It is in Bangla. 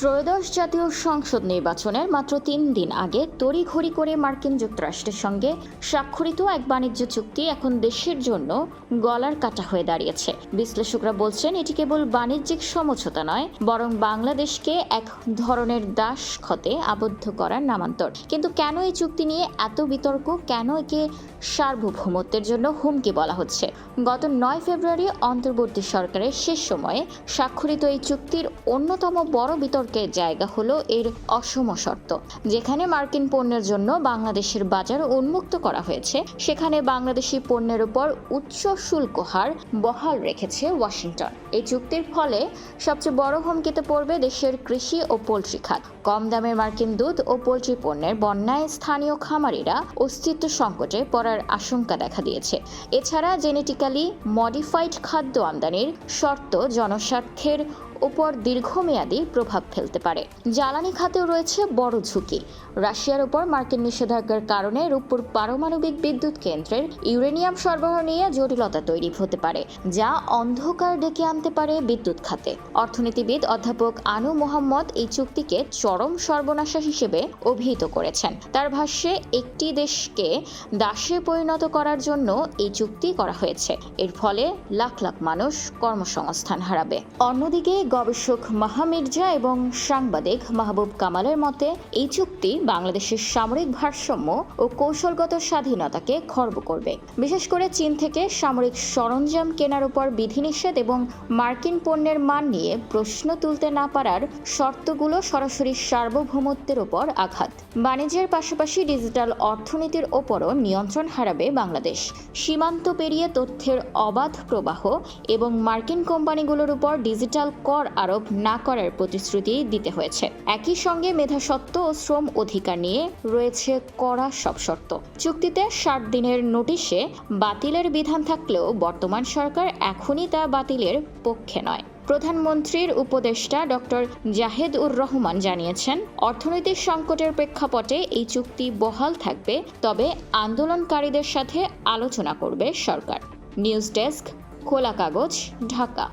ত্রয়োদশ জাতীয় সংসদ নির্বাচনের মাত্র ৩ দিন আগে তড়িঘড়ি করে মার্কিন যুক্তরাষ্ট্রের সঙ্গে স্বাক্ষরিত এক বাণিজ্য চুক্তি এখন দেশের জন্য গলার কাটা হয়ে দাঁড়িয়েছে। বিশ্লেষকরা বলছেন এটি কেবল বাণিজ্যিক সমঝোতা নয়, বরং বাংলাদেশকে এক ধরনের দাসখতে আবদ্ধ করার নামান্তর। কিন্তু কেন এই চুক্তি নিয়ে এত বিতর্ক, কেন একে সার্বভৌমত্বের জন্য হুমকি বলা হচ্ছে? গত ৯ ফেব্রুয়ারি অন্তর্বর্তী সরকারের শেষ সময়ে স্বাক্ষরিত এই চুক্তির অন্যতম বড় বিতর্কের জায়গা হলো এর অসম শর্ত। যেখানে মার্কিন পণ্যের জন্য বাংলাদেশের বাজার উন্মুক্ত করা হয়েছে, সেখানে বাংলাদেশি পণ্যের উপর উচ্চ শুল্ক হার বহাল রেখেছে ওয়াশিংটন। এই চুক্তির ফলে সবচেয়ে বড় হুমকিতে পড়বে দেশের কৃষি ও পোলট্রি খাত। কম দামের মার্কিন দুধ ও পোলট্রি পণ্যের বন্যায় স্থানীয় খামারিরা অস্তিত্ব সংকটে পড়ার আশঙ্কা দেখা দিয়েছে। এছাড়া জেনেটিক্যালি মডিফাইড খাদ্য আমদানির শর্ত জনস্বার্থের উপর দীর্ঘমেয়াদী প্রভাব ফেলতে পারে। জ্বালানি খাতেও রয়েছে বড় ঝুঁকি। রাশিয়ার উপর মার্কিন নিষেধাজ্ঞার কারণে রূপপুর পারমাণবিক বিদ্যুৎ কেন্দ্রের ইউরেনিয়াম সরবরাহ নিয়ে জটিলতা তৈরি হতে পারে, যা অন্ধকার ডেকে আনতে পারে বিদ্যুৎ খাতে। অর্থনীতিবিদ অধ্যাপক আনু মোহাম্মদ এই চুক্তিকে চরম সর্বনাশা হিসেবে অভিহিত করেছেন। তার ভাষ্যে একটি দেশকে দাসে পরিণত করার জন্য এই চুক্তি করা হয়েছে। এর ফলে লাখ লাখ মানুষ কর্মসংস্থান হারাবে। অন্যদিকে গবেষক মাহা মির্জা এবং সাংবাদিক মাহবুব কামালের মতে এই চুক্তি বাংলাদেশের সামরিক ভারসাম্য ও কৌশলগত স্বাধীনতাকে খর্ব করবে। বিশেষ করে চীন থেকে সামরিক সরঞ্জাম কেনার উপর বিধিনিষেধ এবং মার্কিন পণ্যের মান নিয়ে প্রশ্ন তুলতে না পারার শর্তগুলো সরাসরি সার্বভৌমত্বের উপর আঘাত। বাণিজ্যের পাশাপাশি ডিজিটাল অর্থনীতির ওপরও নিয়ন্ত্রণ হারাবে বাংলাদেশ। সীমান্ত পেরিয়ে তথ্যের অবাধ প্রবাহ এবং মার্কিন কোম্পানিগুলোর উপর ডিজিটাল কর আরোপ না করার প্রতিশ্রুতি দিতে হয়েছে। একই সঙ্গে মেধাস্বত্ব ও শ্রম অধিকার নিয়ে রয়েছে কড়া সব শর্ত। চুক্তিতে 60 দিনের নোটিশে বাতিলের বিধান থাকলেও বর্তমান সরকার এখনই তা বাতিলের পক্ষে নয়। প্রধানমন্ত্রীর উপদেষ্টা ডক্টর জাহেদ উর রহমান জানিয়েছেন, অর্থনৈতিক সংকটের প্রেক্ষাপটে এই চুক্তি বহাল থাকবে, তবে আন্দোলনকারীদের সাথে আলোচনা করবে সরকার। নিউজ ডেস্ক, খোলা কাগজ, ঢাকা।